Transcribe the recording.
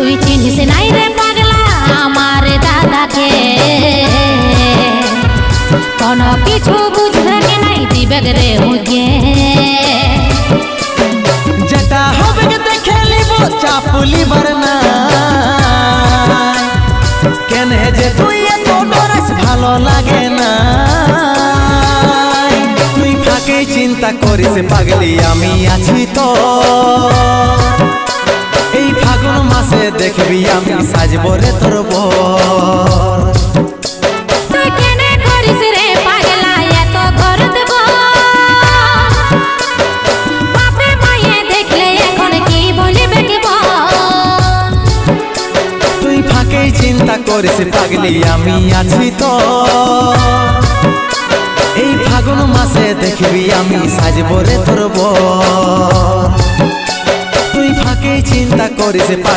তুই চিনিস নাই রে পাগলা আমার দাদাকে, কোনো কিছু বুঝবে কি নাই দিবে রে হুঁকে। যেটা হবে দেখে লিব চাপুলি বরনা, কেন যে তুই এত ডরাস ভালো লাগে না। তুই ফাঁকে চিন্তা করিস পাগলি আমি আছি তো, এই ফাগুন মাসে দেখবি আমি সাজব রে তোর বর। তুই কেনে করিস রে পাগলা এত ঘর দেব, বাপে মায়ে দেখলে এখন কি বলিবে কি বল। তুই ফাঁকে চিন্তা করিস পাগলি আমি আছি তো, এই ফাগুন মাসে দেখবি আমি সাজব রে তোর বর। তুই ফাঁকে চিন্তা করিস পাগলি।